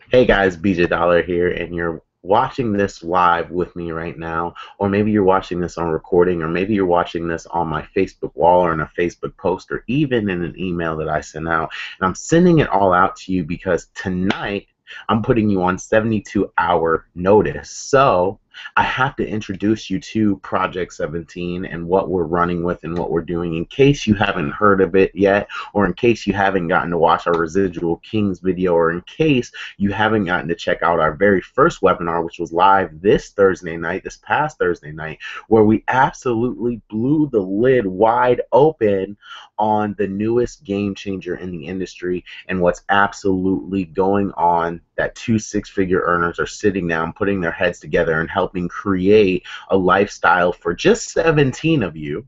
Hey guys, BJ Dollar here, and you're watching this live with me right now, or maybe you're watching this on recording, or maybe you're watching this on my Facebook wall or in a Facebook post, or even in an email that I send out. And I'm sending it all out to you because tonight I'm putting you on 72-hour notice. So I have to introduce you to Project 17 and what we're running with and what we're doing in case you haven't heard of it yet, or in case you haven't gotten to watch our Residual Kings video, or in case you haven't gotten to check out our very first webinar, which was live this Thursday night, this past Thursday night, where we absolutely blew the lid wide open on the newest game changer in the industry and what's absolutely going on, that two six-figure earners are sitting down, putting their heads together and helping create a lifestyle for just 17 of you,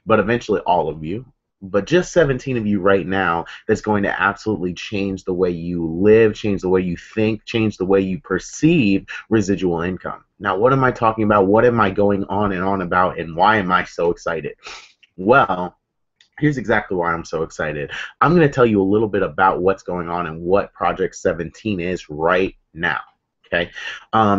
but eventually all of you, but just 17 of you right now, that's going to absolutely change the way you live, change the way you think, change the way you perceive residual income. Now, what am I talking about? What am I going on and on about, and why am I so excited? Well, here's exactly why I'm so excited. I'm going to tell you a little bit about what's going on and what Project 17 is right now. Okay,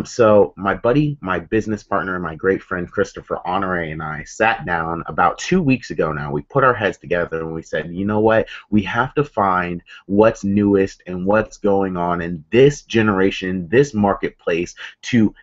so my buddy, my business partner, my great friend Christopher Honore and I sat down about 2 weeks ago now. We put our heads together and we said, you know what? We have to find what's newest and what's going on in this generation, this marketplace, to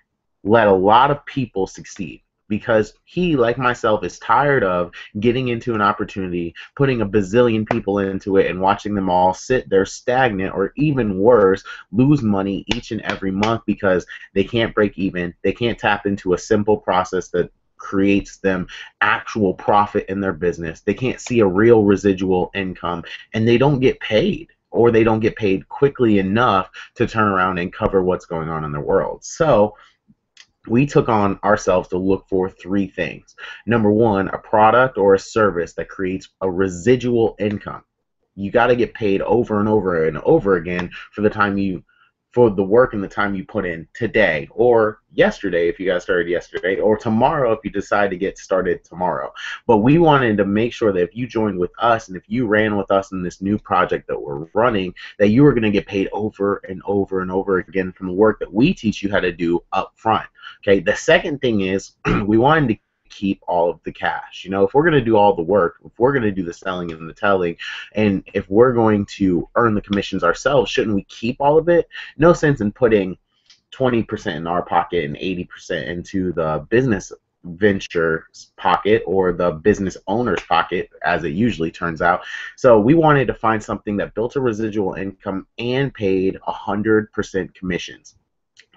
let a lot of people succeed, because he, like myself, is tired of getting into an opportunity, putting a bazillion people into it, and watching them all sit there stagnant, or even worse, lose money each and every month because they can't break even. They can't tap into a simple process that creates them actual profit in their business. They can't see a real residual income, and they don't get paid, or they don't get paid quickly enough to turn around and cover what's going on in their world. So we took on ourselves to look for three things. Number one, a product or a service that creates a residual income. You got to get paid over and over and over again for the work and the time you put in today, or yesterday if you got started yesterday, or tomorrow if you decide to get started tomorrow. But we wanted to make sure that if you joined with us and if you ran with us in this new project that we're running, that you were going to get paid over and over and over again from the work that we teach you how to do up front. Okay, the second thing is we wanted to keep all of the cash. You know, if we're going to do all the work, if we're going to do the selling and the telling, and if we're going to earn the commissions ourselves, shouldn't we keep all of it? No sense in putting 20% in our pocket and 80% into the business venture's pocket, or the business owner's pocket, as it usually turns out. So we wanted to find something that built a residual income and paid 100% commissions.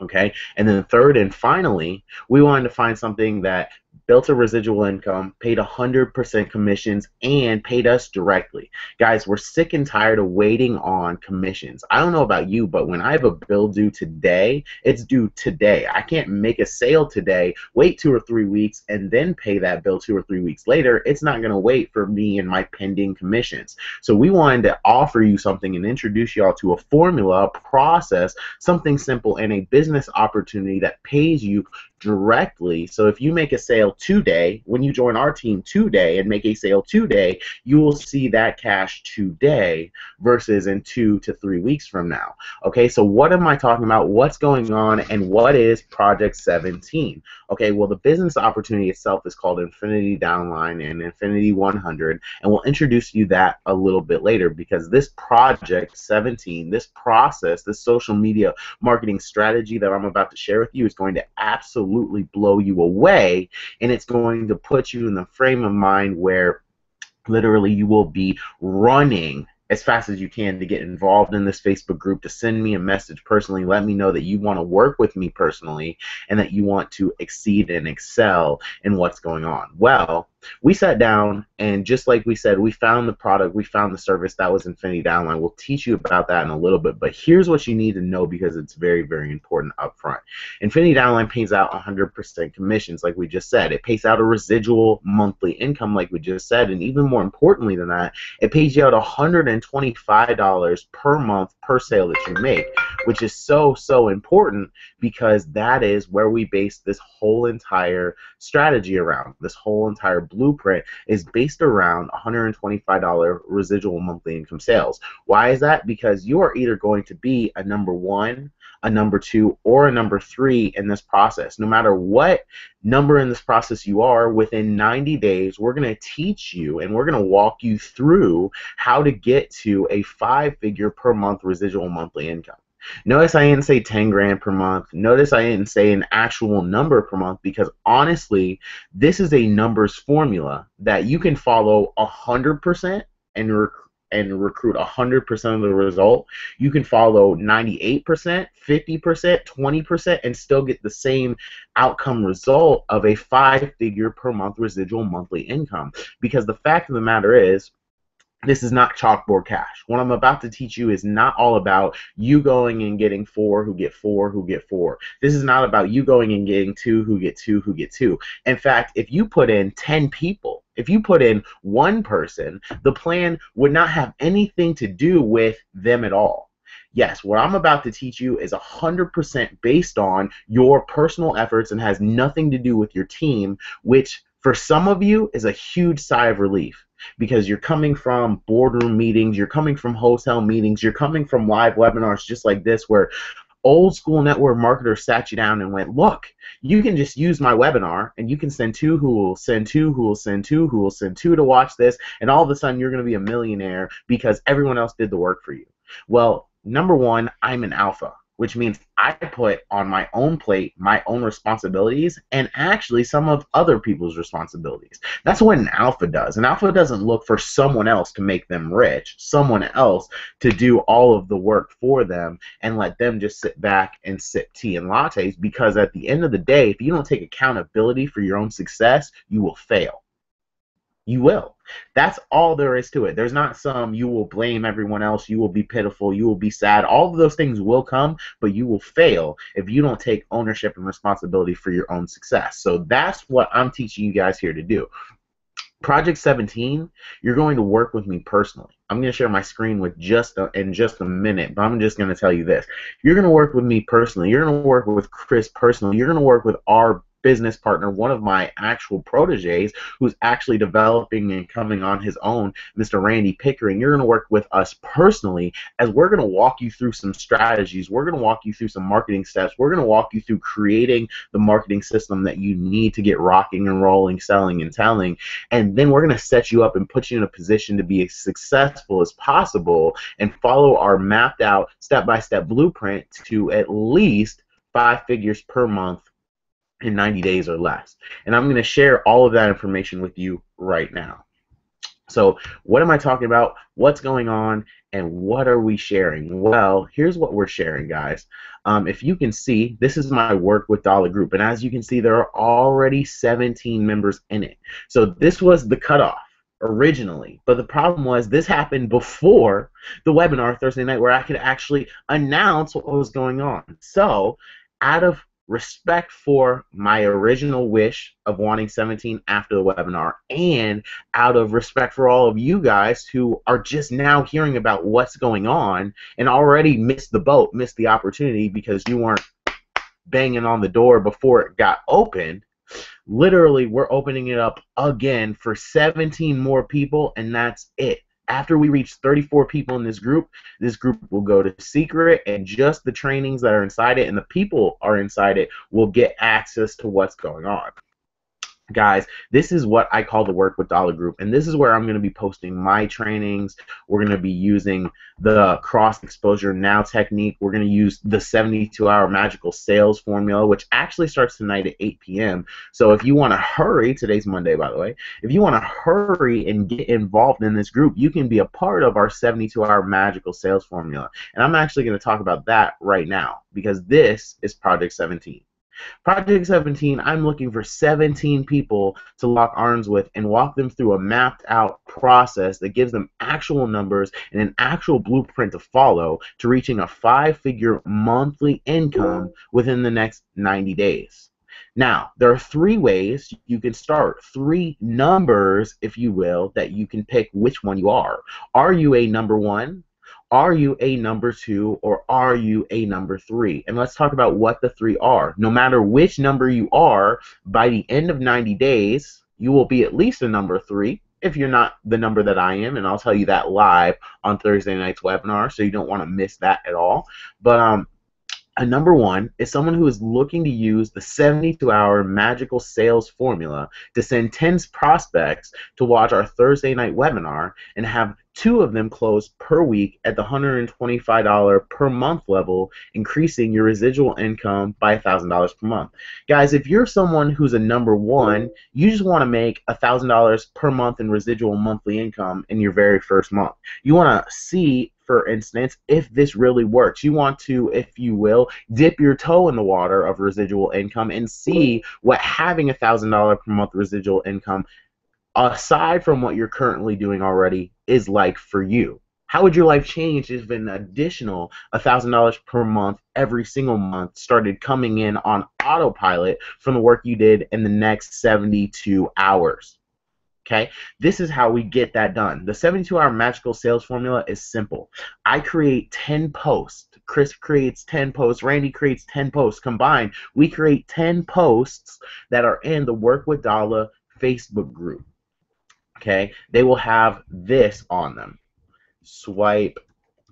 Okay, and then third and finally, we wanted to find something that built a residual income, paid 100% commissions, and paid us directly. Guys, we're sick and tired of waiting on commissions. I don't know about you, but when I have a bill due today, it's due today. I can't make a sale today, wait 2 or 3 weeks, and then pay that bill 2 or 3 weeks later. It's not going to wait for me and my pending commissions. So we wanted to offer you something and introduce y'all to a formula, a process, something simple, and a business opportunity that pays you directly. So if you make a sale today, when you join our team today and make a sale today, you will see that cash today versus in 2 to 3 weeks from now. Okay, so what am I talking about? What's going on, and what is Project 17? Okay, well, the business opportunity itself is called Infinity Downline and Infinity 100, and we'll introduce you that a little bit later, because this Project 17, this process, this social media marketing strategy that I'm about to share with you is going to absolutely blow you away, and it's going to put you in the frame of mind where literally you will be running as fast as you can to get involved in this Facebook group, to send me a message personally, let me know that you want to work with me personally and that you want to exceed and excel in what's going on. Well, we sat down, and just like we said, we found the product, we found the service. That was Infinity Downline. We'll teach you about that in a little bit, but here's what you need to know, because it's very, very important up front. Infinity Downline pays out 100% commissions, like we just said. It pays out a residual monthly income, like we just said, and even more importantly than that, it pays you out $125 per month per sale that you make, which is so, so important, because that is where we base this whole entire strategy around, this whole entire step-by-step blueprint is based around $125 residual monthly income sales. Why is that? Because you are either going to be a number one, a number two, or a number three in this process. No matter what number in this process you are, within 90 days, we're going to teach you and we're going to walk you through how to get to a 5-figure per month residual monthly income. Notice I didn't say 10 grand per month. Notice I didn't say an actual number per month, because honestly, this is a numbers formula that you can follow 100% and recruit 100% of the result. You can follow 98%, 50%, 20%, and still get the same outcome result of a 5-figure per month residual monthly income. Because the fact of the matter is, this is not chalkboard cash. What I'm about to teach you is not all about you going and getting 4 who get 4 who get 4. This is not about you going and getting 2 who get 2 who get 2. In fact, if you put in 10 people, if you put in one person, the plan would not have anything to do with them at all. Yes, what I'm about to teach you is 100% based on your personal efforts and has nothing to do with your team, which for some of you is a huge sigh of relief. Because you're coming from boardroom meetings, you're coming from hotel meetings, you're coming from live webinars just like this, where old school network marketers sat you down and went, look, you can just use my webinar and you can send 2 who will send 2 who will send 2 who will send 2 to watch this, and all of a sudden you're going to be a millionaire because everyone else did the work for you. Well, number one, I'm an alpha, which means I put on my own plate my own responsibilities and actually some of other people's responsibilities. That's what an alpha does. An alpha doesn't look for someone else to make them rich, someone else to do all of the work for them and let them just sit back and sip tea and lattes, because at the end of the day, if you don't take accountability for your own success, you will fail. You will. That's all there is to it. There's not some you will blame everyone else, you will be pitiful, you will be sad. All of those things will come, but you will fail if you don't take ownership and responsibility for your own success. So that's what I'm teaching you guys here to do. Project 17, you're going to work with me personally. I'm going to share my screen with in just a minute, but I'm just going to tell you this. You're going to work with me personally. You're going to work with Chris personally. You're going to work with our business partner, one of my actual proteges, who's actually developing and coming on his own, Mr. Randy Pickering. You're going to work with us personally, as we're going to walk you through some strategies. We're going to walk you through some marketing steps. We're going to walk you through creating the marketing system that you need to get rocking and rolling, selling and telling. And then we're going to set you up and put you in a position to be as successful as possible and follow our mapped out step-by-step blueprint to at least 5 figures per month in 90 days or less. And I'm going to share all of that information with you right now. So what am I talking about? What's going on? And what are we sharing? Well, here's what we're sharing, guys. If you can see, this is my Work with Dala group. And as you can see, there are already 17 members in it. So this was the cutoff originally, but the problem was this happened before the webinar Thursday night, where I could actually announce what was going on. So out of respect for my original wish of wanting 17 after the webinar, and out of respect for all of you guys who are just now hearing about what's going on and already missed the boat, missed the opportunity because you weren't banging on the door before it got opened, literally we're opening it up again for 17 more people, and that's it. After we reach 34 people in this group will go to secret, and just the trainings that are inside it and the people are inside it will get access to what's going on. Guys, this is what I call the Work with Dala group, and this is where I'm going to be posting my trainings. We're going to be using the cross exposure now technique. We're going to use the 72-hour magical sales formula, which actually starts tonight at 8 p.m. So if you want to hurry, today's Monday, by the way, if you want to hurry and get involved in this group, you can be a part of our 72-hour magical sales formula. And I'm actually going to talk about that right now, because this is Project 17. Project 17, I'm looking for 17 people to lock arms with and walk them through a mapped out process that gives them actual numbers and an actual blueprint to follow to reaching a 5-figure monthly income within the next 90 days. Now, there are 3 ways you can start, 3 numbers, if you will, that you can pick which one you are. Are you a number 1? Are you a number 2, or are you a number 3? And let's talk about what the 3 are. No matter which number you are, by the end of 90 days, you will be at least a number 3 if you're not the number that I am, and I'll tell you that live on Thursday night's webinar, so you don't want to miss that at all. But a number 1 is someone who is looking to use the 72-hour magical sales formula to send 10 prospects to watch our Thursday night webinar and have 2 of them close per week at the $125 per month level, increasing your residual income by $1,000 per month. Guys, if you're someone who's a number 1, you just want to make $1,000 per month in residual monthly income in your very first month. You want to see, for instance, if this really works. You want to, if you will, dip your toe in the water of residual income and see what having $1,000 per month residual income, aside from what you're currently doing already, is like for you. How would your life change if an additional $1,000 per month every single month started coming in on autopilot from the work you did in the next 72 hours? Okay, this is how we get that done. The 72-hour magical sales formula is simple. I create 10 posts. Chris creates 10 posts. Randy creates 10 posts. Combined, we create 10 posts that are in the Work with Dala Facebook group. Okay, they will have this on them. Swipe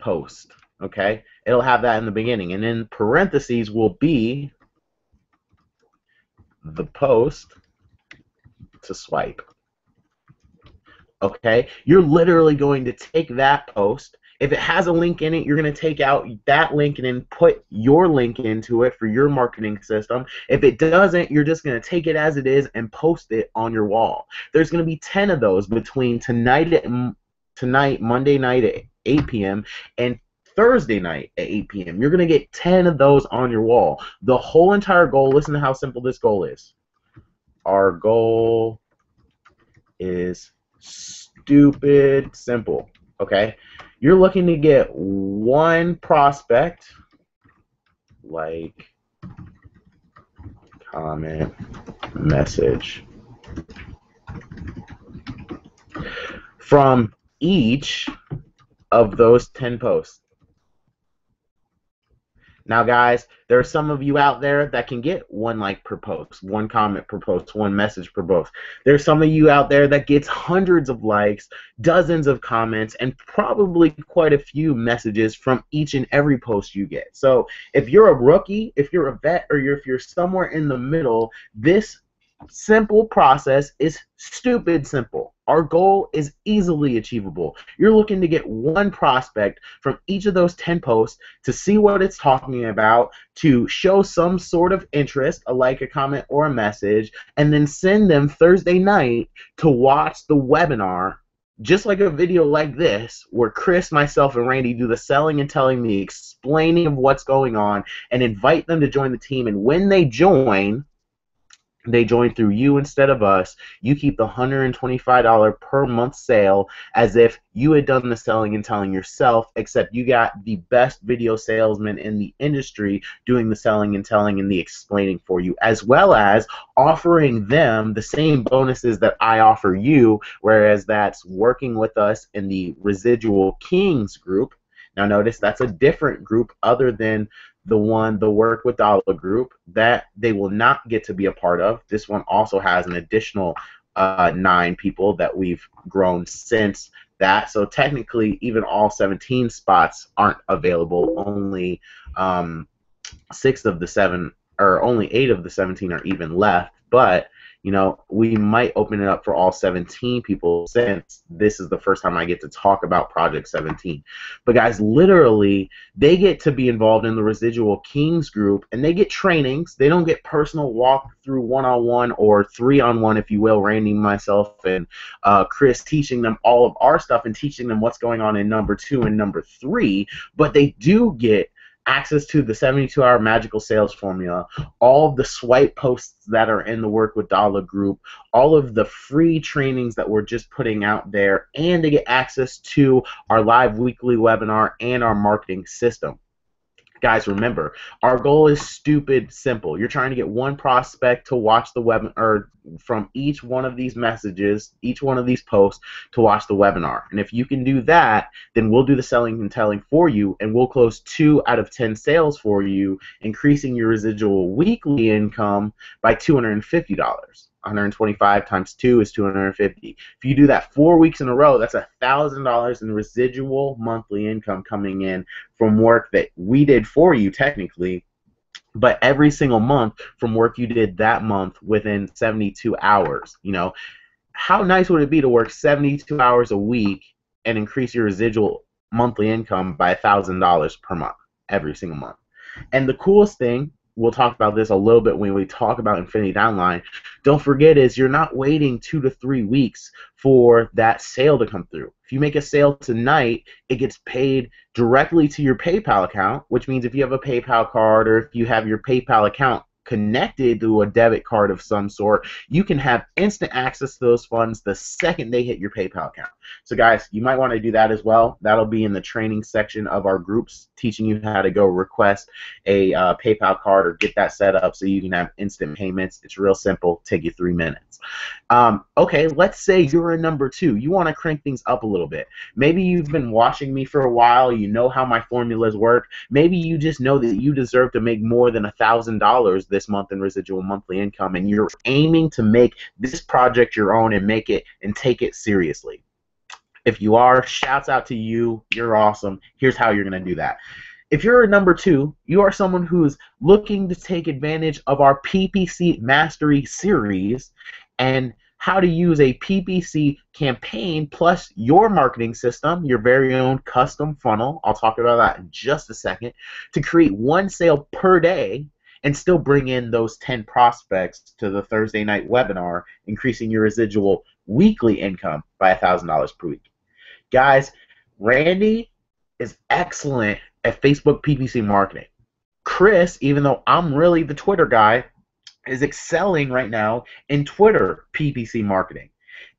post. Okay, it'll have that in the beginning, and in parentheses will be the post to swipe. Okay, you're literally going to take that post. If it has a link in it, you're going to take out that link and then put your link into it for your marketing system. If it doesn't, you're just going to take it as it is and post it on your wall. There's going to be 10 of those between tonight, Monday night at 8 p.m. and Thursday night at 8 p.m. You're going to get 10 of those on your wall. The whole entire goal, listen to how simple this goal is. Our goal is stupid simple. Okay, you're looking to get 1 prospect, like, comment, message, from each of those 10 posts. Now, guys, there are some of you out there that can get 1 like per post, 1 comment per post, 1 message per post. There's some of you out there that gets hundreds of likes, dozens of comments, and probably quite a few messages from each and every post you get. So if you're a rookie, if you're a vet, or if you're somewhere in the middle, this simple process is stupid simple. Our goal is easily achievable. You're looking to get 1 prospect from each of those 10 posts to see what it's talking about, to show some sort of interest, a like, a comment, or a message, and then send them Thursday night to watch the webinar, just like a video like this, where Chris, myself, and Randy do the selling and telling, the explaining of what's going on, and invite them to join the team. And when they join through you instead of us. You keep the $125 per month sale as if you had done the selling and telling yourself, except you got the best video salesman in the industry doing the selling and telling and the explaining for you, as well as offering them the same bonuses that I offer you, whereas that's working with us in the Residual Kings group. Now notice that's a different group other than the Work with Dala group that they will not get to be a part of. This one also has an additional 9 people that we've grown since that. So technically, even all 17 spots aren't available. Only 6 of the 7, or only 8 of the 17 are even left. But you know, we might open it up for all 17 people, since this is the first time I get to talk about Project 17. But guys, literally, they get to be involved in the Residual Kings group, and they get trainings. They don't get personal walkthrough one-on-one or 3-on-1, if you will, Randy, myself, and Chris teaching them all of our stuff and teaching them what's going on in number 2 and number 3, but they do get access to the 72-hour magical sales formula, all of the swipe posts that are in the Work with Dala group, all of the free trainings that we're just putting out there, and they get access to our live weekly webinar and our marketing system. Guys, remember, our goal is stupid simple. You're trying to get 1 prospect to watch the webinar, or from each one of these messages, each one of these posts, to watch the webinar. And if you can do that, then we'll do the selling and telling for you, and we'll close 2 out of 10 sales for you, increasing your residual weekly income by $250. 125 times 2 is 250. If you do that 4 weeks in a row, that's $1,000 in residual monthly income coming in from work that we did for you technically, but every single month from work you did that month within 72 hours. You know, how nice would it be to work 72 hours a week and increase your residual monthly income by $1,000 per month, every single month? And the coolest thing, we'll talk about this a little bit when we talk about Infinity Downline, don't forget is you're not waiting 2 to 3 weeks for that sale to come through. If you make a sale tonight, it gets paid directly to your PayPal account, which means if you have a PayPal card or if you have your PayPal account connected to a debit card of some sort, you can have instant access to those funds the second they hit your PayPal account. So guys, you might want to do that as well. That'll be in the training section of our groups, teaching you how to go request a PayPal card or get that set up so you can have instant payments. It's real simple, take you 3 minutes. Okay, let's say you're a number 2. You want to crank things up a little bit. Maybe you've been watching me for a while, you know how my formulas work. Maybe you just know that you deserve to make more than $1,000 this month in residual monthly income, and you're aiming to make this project your own and make it and take it seriously. If you are, shouts out to you. You're awesome. Here's how you're going to do that. If you're a number 2, you are someone who's looking to take advantage of our PPC Mastery series and how to use a PPC campaign plus your marketing system, your very own custom funnel, I'll talk about that in just a second, to create 1 sale per day and still bring in those 10 prospects to the Thursday night webinar, increasing your residual weekly income by $1,000 per week. Guys, Randy is excellent at Facebook PPC marketing. Chris, even though I'm really the Twitter guy, is excelling right now in Twitter PPC marketing.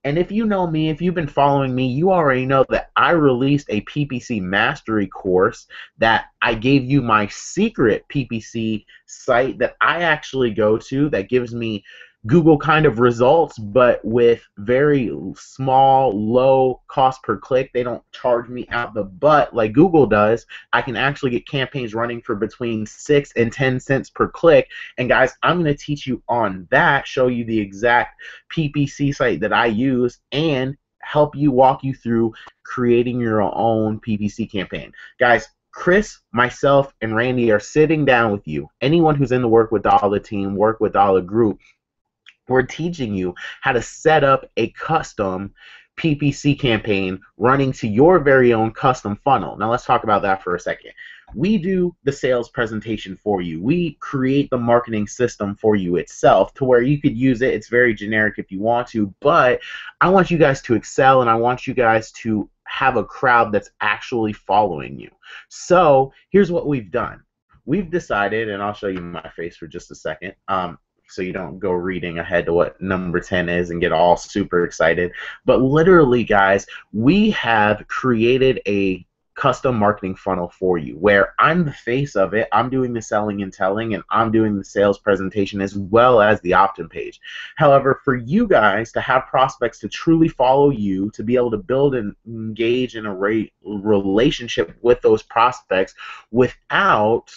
And if you know me, if you've been following me, you already know that I released a PPC Mastery course that I gave you my secret PPC site that I actually go to that gives me Google kind of results, but with very small, low cost per click. They don't charge me out the butt like Google does. I can actually get campaigns running for between 6 and 10 cents per click. And guys, I'm going to teach you on that, show you the exact PPC site that I use, and help you walk you through creating your own PPC campaign. Guys, Chris, myself, and Randy are sitting down with you. Anyone who's in the Work with Dala team, Work with Dala group, we're teaching you how to set up a custom PPC campaign running to your very own custom funnel. Now let's talk about that for a second. We do the sales presentation for you. We create the marketing system for you itself to where you could use it. It's very generic if you want to, but I want you guys to excel and I want you guys to have a crowd that's actually following you. So here's what we've done. We've decided, and I'll show you my face for just a second, so you don't go reading ahead to what number 10 is and get all super excited. But literally, guys, we have created a custom marketing funnel for you where I'm the face of it. I'm doing the selling and telling, and I'm doing the sales presentation as well as the opt-in page. However, for you guys to have prospects to truly follow you, to be able to build and engage in a relationship with those prospects without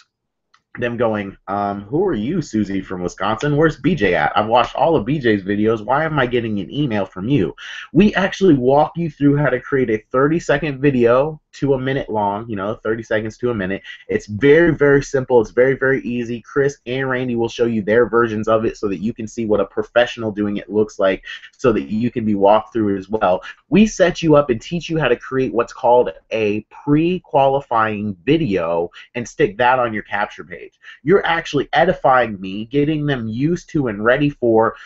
them going, who are you, Susie from Wisconsin? Where's BJ at? I've watched all of BJ's videos. Why am I getting an email from you? We actually walk you through how to create a 30-second video to a minute long, 30 seconds to a minute. It's very, very simple. It's very, very easy. Chris and Randy will show you their versions of it so that you can see what a professional doing it looks like so that you can be walked through as well. We set you up and teach you how to create what's called a pre-qualifying video and stick that on your capture page. You're actually edifying me, getting them used to and ready for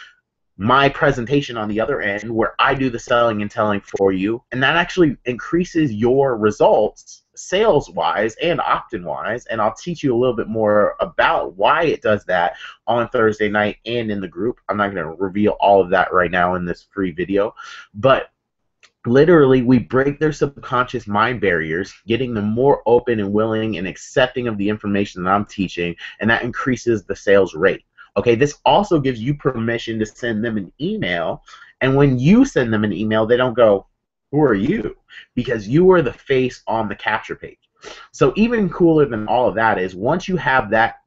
my presentation on the other end where I do the selling and telling for you, and that actually increases your results sales-wise and opt-in-wise, and I'll teach you a little bit more about why it does that on Thursday night and in the group. I'm not going to reveal all of that right now in this free video, but literally, we break their subconscious mind barriers, getting them more open and willing and accepting of the information that I'm teaching, and that increases the sales rate. Okay, this also gives you permission to send them an email, and when you send them an email, they don't go, who are you? Because you are the face on the capture page. So even cooler than all of that is once you have that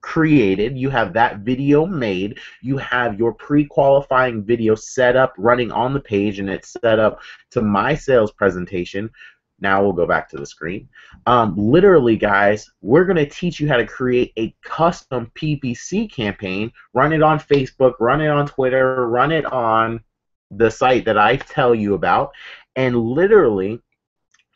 created, you have that video made, you have your pre-qualifying video set up running on the page, and it's set up to my sales presentation. Now we'll go back to the screen. Literally, guys, we're going to teach you how to create a custom PPC campaign, run it on Facebook, run it on Twitter, run it on the site that I tell you about, and literally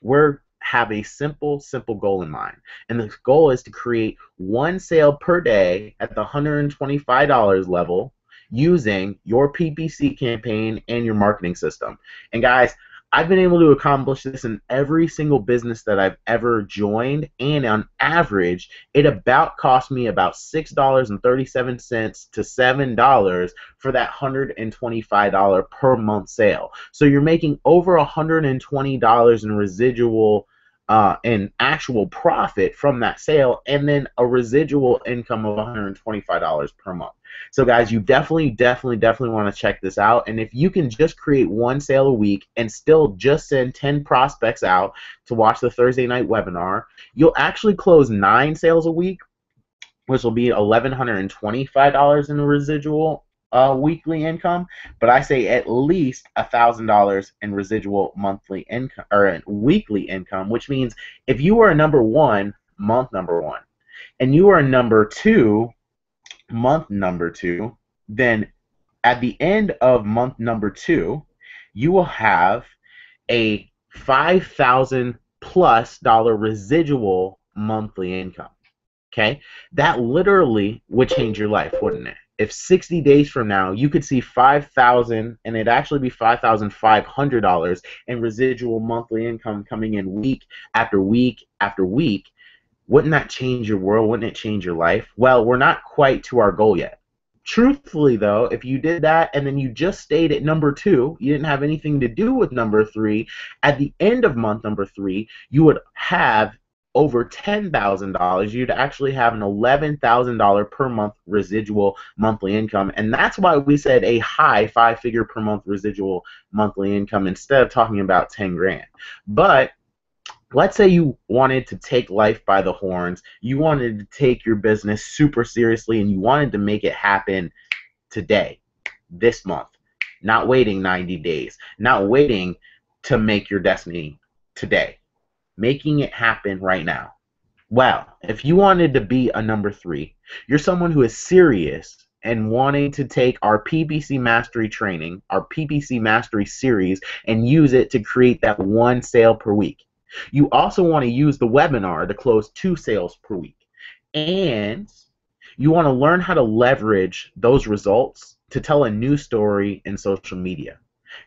we're have a simple goal in mind. And the goal is to create one sale per day at the $125 level using your PPC campaign and your marketing system. And guys, I've been able to accomplish this in every single business that I've ever joined, and on average, it about cost me about $6.37 to $7 for that $125 per month sale. So you're making over $120 in residual in actual profit from that sale, and then a residual income of $125 per month. So guys, you definitely want to check this out. And if you can just create one sale a week and still just send 10 prospects out to watch the Thursday night webinar, you'll actually close 9 sales a week, which will be $1,125 in residual weekly income. But I say at least $1,000 in residual monthly income or weekly income, which means if you are number 1, month number 1, and you are number 2, month number 2, then at the end of month number 2, you will have a $5,000+ residual monthly income. Okay, that literally would change your life, wouldn't it? If 60 days from now you could see $5,000, and it'd actually be $5,500 in residual monthly income coming in week after week after week, wouldn't that change your world? Wouldn't it change your life? Well, we're not quite to our goal yet. Truthfully, though, if you did that and then you just stayed at number 2, you didn't have anything to do with number 3, at the end of month number 3, you would have over $10,000. You'd actually have an $11,000 per month residual monthly income, and that's why we said a high 5-figure per month residual monthly income instead of talking about 10 grand. But let's say you wanted to take life by the horns, you wanted to take your business super seriously, and you wanted to make it happen today, this month, not waiting 90 days, not waiting to make your destiny today, making it happen right now. Well, if you wanted to be a number 3, you're someone who is serious and wanting to take our PPC Mastery training, our PPC Mastery series, and use it to create that one sale per week. You also want to use the webinar to close 2 sales per week. And you want to learn how to leverage those results to tell a new story in social media.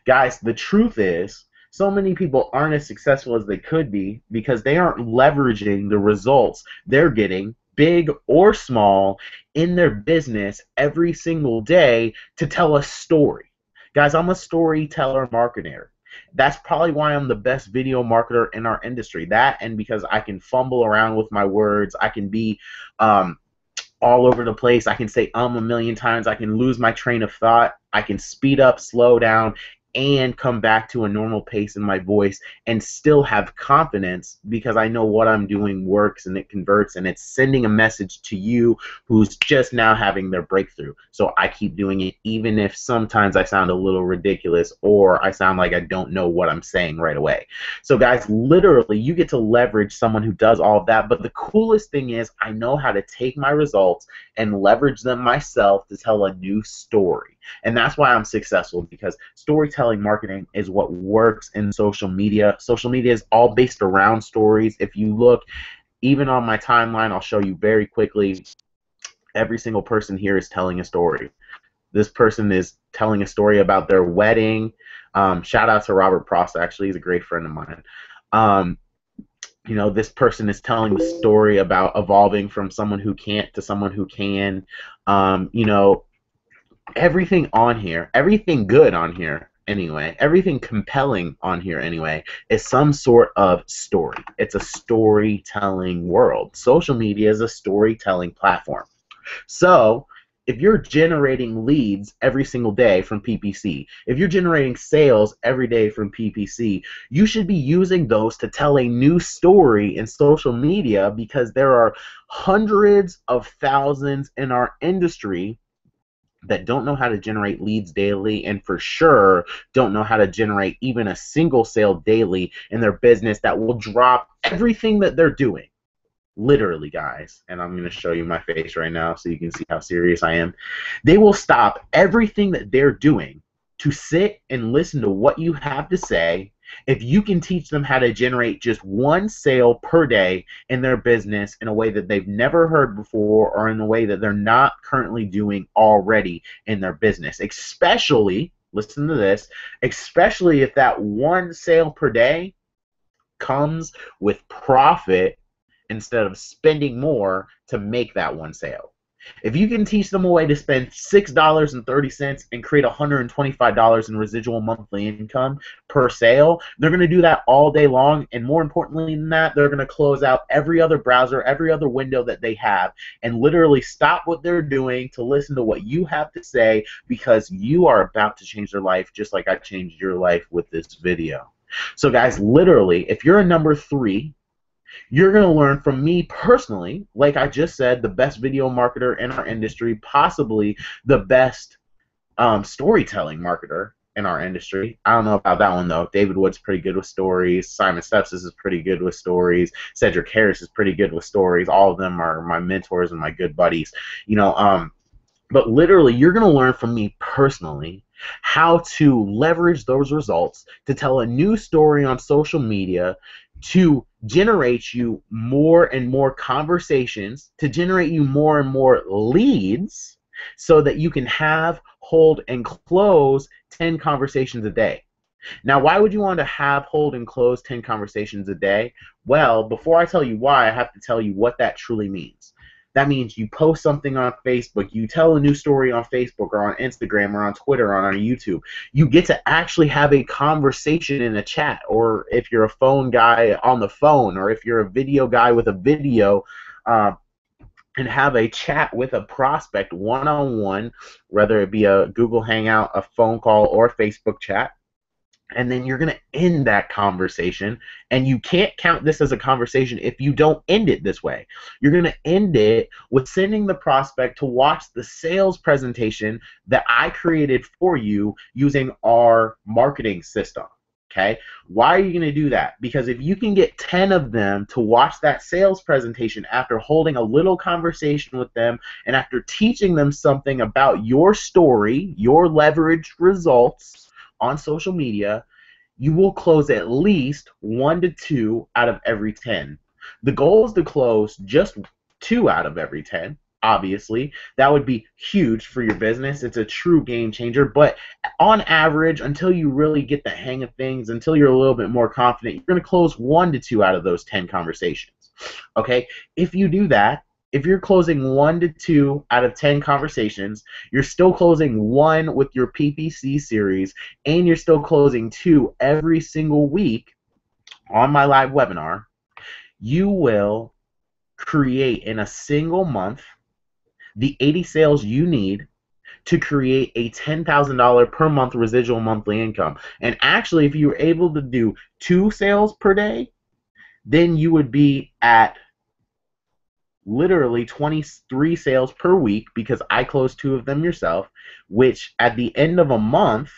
Guys, the truth is, so many people aren't as successful as they could be because they aren't leveraging the results they're getting, big or small, in their business every single day to tell a story. Guys, I'm a storyteller marketer. That's probably why I'm the best video marketer in our industry. That, and because I can fumble around with my words, I can be all over the place, I can say a million times, I can lose my train of thought, I can speed up, slow down, and come back to a normal pace in my voice and still have confidence because I know what I'm doing works and it converts and it's sending a message to you who's just now having their breakthrough. So I keep doing it even if sometimes I sound a little ridiculous or I sound like I don't know what I'm saying right away. So guys, literally you get to leverage someone who does all of that, but the coolest thing is I know how to take my results and leverage them myself to tell a new story. And that's why I'm successful, because storytelling marketing is what works in social media. Social media is all based around stories. If you look, even on my timeline, I'll show you very quickly, every single person here is telling a story. This person is telling a story about their wedding. Shout out to Robert Prost, actually, he's a great friend of mine. You know, this person is telling the story about evolving from someone who can't to someone who can. You know, everything on here, everything good on here anyway, everything compelling on here anyway, is some sort of story. It's a storytelling world. Social media is a storytelling platform. So if you're generating leads every single day from PPC, if you're generating sales every day from PPC, you should be using those to tell a new story in social media, because there are hundreds of thousands in our industry that don't know how to generate leads daily, and for sure don't know how to generate even a single sale daily in their business, that will drop everything that they're doing. Literally, guys, and I'm going to show you my face right now so you can see how serious I am. They will stop everything that they're doing to sit and listen to what you have to say if you can teach them how to generate just one sale per day in their business in a way that they've never heard before, or in a way that they're not currently doing already in their business. Especially, listen to this, especially if that one sale per day comes with profit instead of spending more to make that one sale. If you can teach them a way to spend $6.30 and create $125 in residual monthly income per sale, they're going to do that all day long. And more importantly than that, they're going to close out every other browser, every other window that they have, and literally stop what they're doing to listen to what you have to say, because you are about to change their life just like I changed your life with this video. So guys, literally, if you're a number 3, you're going to learn from me personally, like I just said, the best video marketer in our industry, possibly the best storytelling marketer in our industry. I don't know about that one, though. David Wood's pretty good with stories. Simon Stepsis is pretty good with stories. Cedric Harris is pretty good with stories. All of them are my mentors and my good buddies. But literally, you're going to learn from me personally how to leverage those results to tell a new story on social media, to generate you more and more conversations, to generate you more and more leads, so that you can have, hold, and close 10 conversations a day. Now, why would you want to have, hold, and close 10 conversations a day? Well, before I tell you why, I have to tell you what that truly means. That means you post something on Facebook, you tell a new story on Facebook or on Instagram or on Twitter or on YouTube. You get to actually have a conversation in a chat, or if you're a phone guy, on the phone, or if you're a video guy with a video, and have a chat with a prospect one-on-one, whether it be a Google Hangout, a phone call, or a Facebook chat. And then you're going to end that conversation, and you can't count this as a conversation if you don't end it this way. You're going to end it with sending the prospect to watch the sales presentation that I created for you using our marketing system. Okay? Why are you going to do that? Because if you can get 10 of them to watch that sales presentation after holding a little conversation with them, and after teaching them something about your story, your leveraged results on social media, you will close at least 1 to 2 out of every 10. The goal is to close just 2 out of every 10. Obviously, that would be huge for your business. It's a true game changer, but on average, until you really get the hang of things, until you're a little bit more confident, you're going to close 1 to 2 out of those 10 conversations. Okay? If you do that, if you're closing 1 to 2 out of 10 conversations, you're still closing 1 with your PPC series, and you're still closing 2 every single week on my live webinar. You will create in a single month the 80 sales you need to create a $10,000 per month residual monthly income. And actually, if you were able to do 2 sales per day, then you would be at literally 23 sales per week, because I closed 2 of them yourself, which at the end of a month,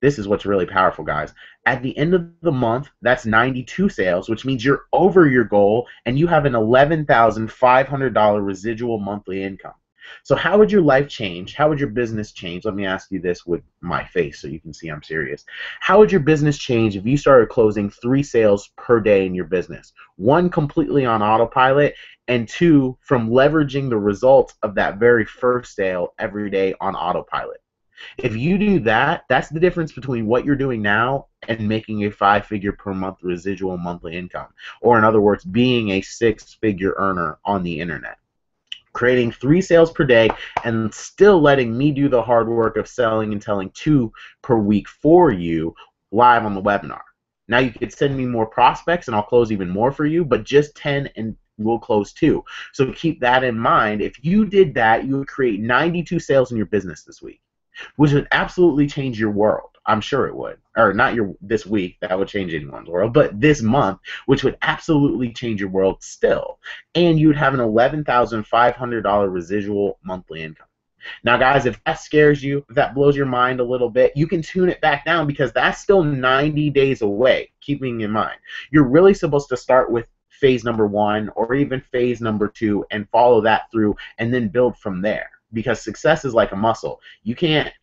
this is what's really powerful, guys. At the end of the month, that's 92 sales, which means you're over your goal and you have an $11,500 residual monthly income. So how would your life change? How would your business change? Let me ask you this with my face so you can see I'm serious. How would your business change if you started closing 3 sales per day in your business? 1 completely on autopilot, and 2 from leveraging the results of that very first sale every day on autopilot. If you do that, that's the difference between what you're doing now and making a 5-figure per month residual monthly income. Or in other words, being a 6-figure earner on the internet. Creating 3 sales per day and still letting me do the hard work of selling and telling 2 per week for you live on the webinar. Now you could send me more prospects and I'll close even more for you, but just 10 will close too. So keep that in mind. If you did that, you would create 92 sales in your business this week, which would absolutely change your world. I'm sure it would. Or not your this week, that would change anyone's world, but this month, which would absolutely change your world still. And you would have an $11,500 residual monthly income. Now, guys, if that scares you, if that blows your mind a little bit, you can tune it back down because that's still 90 days away, keeping in mind. You're really supposed to start with phase number 1 or even phase number 2 and follow that through and then build from there, because success is like a muscle. You can't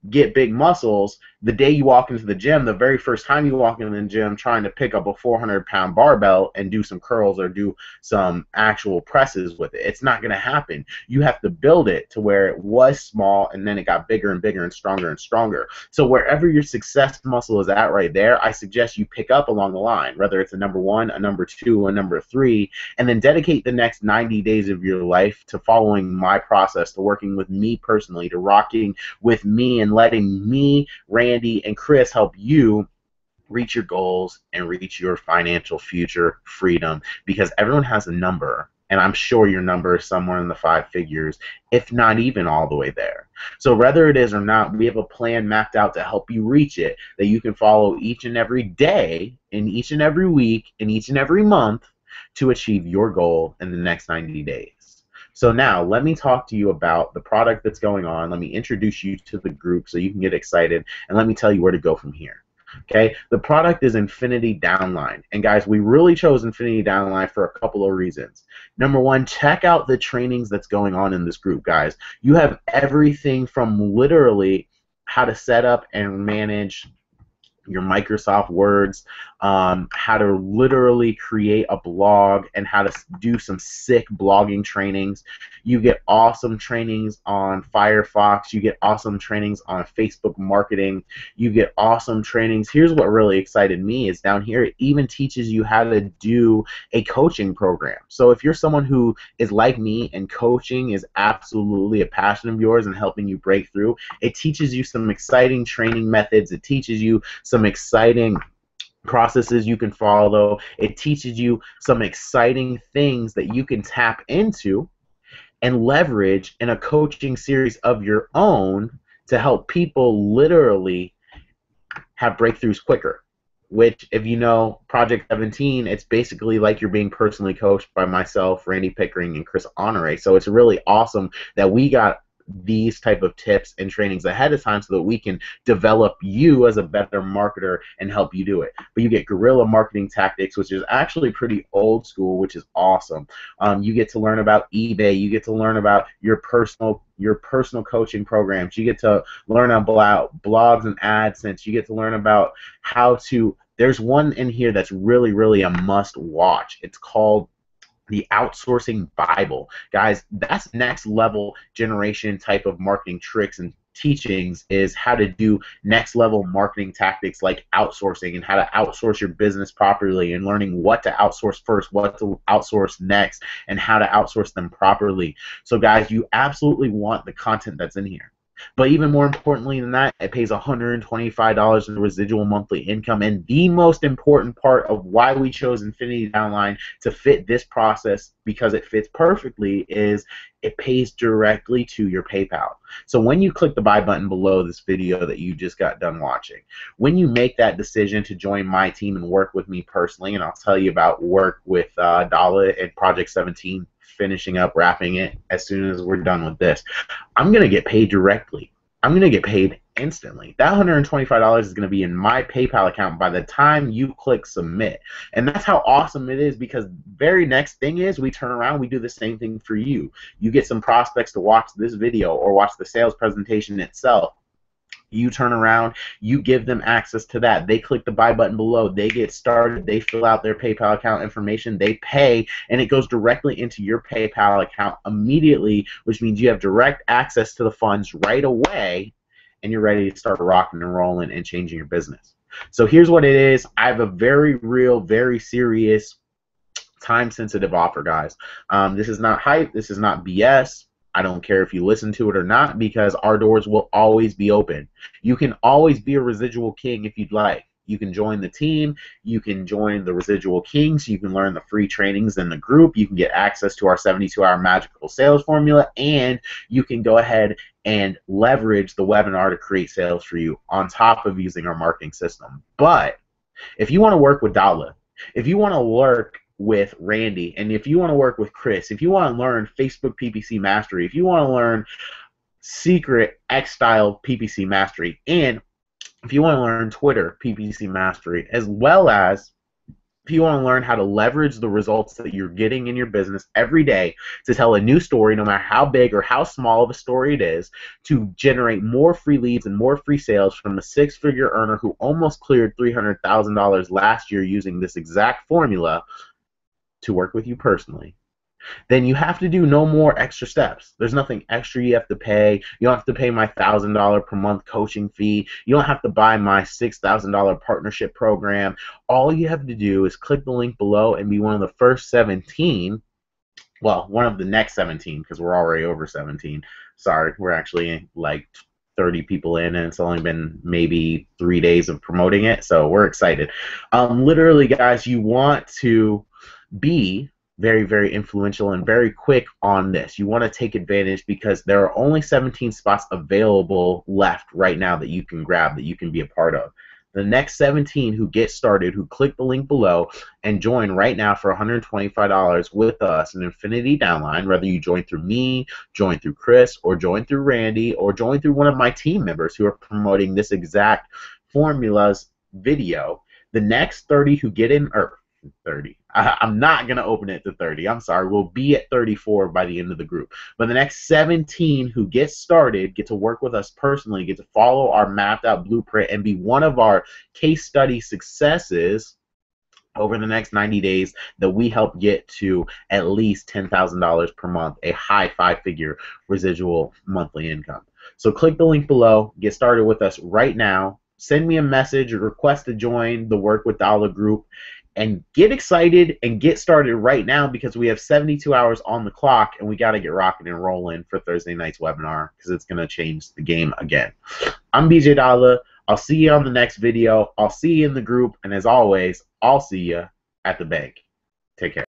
get big muscles the day you walk into the gym, the very first time you walk into the gym trying to pick up a 400-pound barbell and do some curls or do some actual presses with it. It's not going to happen. You have to build it to where it was small and then it got bigger and bigger and stronger and stronger. So wherever your success muscle is at right there, I suggest you pick up along the line, whether it's a number 1, a number 2, a number 3, and then dedicate the next 90 days of your life to following my process, to working with me personally, to rocking with me and letting me, Randy, and Chris help you reach your goals and reach your financial future freedom, because everyone has a number, and I'm sure your number is somewhere in the 5 figures, if not even all the way there. So whether it is or not, we have a plan mapped out to help you reach it that you can follow each and every day, in each and every week, in each and every month to achieve your goal in the next 90 days. So now let me talk to you about the product that's going on. Let me introduce you to the group so you can get excited, and let me tell you where to go from here. Okay, the product is Infinity Downline, and guys, we really chose Infinity Downline for a couple of reasons. Number 1, check out the trainings that's going on in this group, guys. You have everything from literally how to set up and manage your Microsoft Words, how to literally create a blog, and how to do some sick blogging trainings. You get awesome trainings on Firefox. You get awesome trainings on Facebook marketing. You get awesome trainings. Here's what really excited me is down here, it even teaches you how to do a coaching program. So if you're someone who is like me and coaching is absolutely a passion of yours and helping you break through, it teaches you some exciting training methods. It teaches you some exciting processes you can follow. It teaches you some exciting things that you can tap into and leverage in a coaching series of your own to help people literally have breakthroughs quicker. Which, if you know Project 17, it's basically like you're being personally coached by myself, Randy Pickering, and Chris Honore. So it's really awesome that we got these type of tips and trainings ahead of time so that we can develop you as a better marketer and help you do it. But you get guerrilla marketing tactics, which is actually pretty old school, which is awesome. You get to learn about eBay. You get to learn about your personal coaching programs. You get to learn about blogs and AdSense. You get to learn about how to, there's one in here that's really, really a must watch. It's called the Outsourcing Bible. Guys, that's next level generation type of marketing tricks and teachings, is how to do next level marketing tactics like outsourcing and how to outsource your business properly, and learning what to outsource first, what to outsource next, and how to outsource them properly. So guys, you absolutely want the content that's in here. But even more importantly than that, it pays $125 in residual monthly income. And the most important part of why we chose Infinity Downline to fit this process, because it fits perfectly, is it pays directly to your PayPal. So when you click the buy button below this video that you just got done watching, when you make that decision to join my team and work with me personally, and I'll tell you about work with Dala and Project 17, finishing up, wrapping it as soon as we're done with this, I'm going to get paid directly. I'm going to get paid instantly. That $125 is going to be in my PayPal account by the time you click submit. And that's how awesome it is, because very next thing is we turn around, we do the same thing for you. You get some prospects to watch this video or watch the sales presentation itself. You turn around, you give them access to that. They click the buy button below. They get started. They fill out their PayPal account information. They pay, and it goes directly into your PayPal account immediately, which means you have direct access to the funds right away, and you're ready to start rocking and rolling and changing your business. So here's what it is. I have a very real, very serious, time-sensitive offer, guys. This is not hype. This is not BS. I don't care if you listen to it or not, because our doors will always be open. You can always be a residual king if you'd like. You can join the team. You can join the Residual Kings. You can learn the free trainings in the group. You can get access to our 72-hour magical sales formula, and you can go ahead and leverage the webinar to create sales for you on top of using our marketing system. But if you want to work with Dala, if you want to work with Randy, and if you want to work with Chris, if you want to learn Facebook PPC Mastery, if you want to learn secret X-Style PPC Mastery, and if you want to learn Twitter PPC Mastery, as well as if you want to learn how to leverage the results that you're getting in your business every day to tell a new story, no matter how big or how small of a story it is, to generate more free leads and more free sales from a six-figure earner who almost cleared $300,000 last year using this exact formula to work with you personally, then you have to do no more extra steps. There's nothing extra you have to pay. You don't have to pay my $1,000 per month coaching fee. You don't have to buy my $6,000 partnership program. All you have to do is click the link below and be one of the first 17, well, one of the next 17, because we're already over 17. Sorry, we're actually like 30 people in, and it's only been maybe 3 days of promoting it, so we're excited. Literally, guys, you want to be very, very influential and very quick on this. You want to take advantage because there are only 17 spots available left right now that you can grab, that you can be a part of. The next 17 who get started, who click the link below and join right now for $125 with us, an Infinity downline, whether you join through me, join through Chris, or join through Randy, or join through one of my team members who are promoting this exact formulas video, the next 30 who get in, or 30. I'm not going to open it to 30. I'm sorry. We'll be at 34 by the end of the group. But the next 17 who get started get to work with us personally, get to follow our mapped out blueprint and be one of our case study successes over the next 90 days that we help get to at least $10,000 per month, a high five-figure residual monthly income. So click the link below. Get started with us right now. Send me a message or request to join the Work with Dala group. And get excited and get started right now because we have 72 hours on the clock and we got to get rocking and rolling for Thursday night's webinar because it's going to change the game again. I'm BJ Dala. I'll see you on the next video. I'll see you in the group. And as always, I'll see you at the bank. Take care.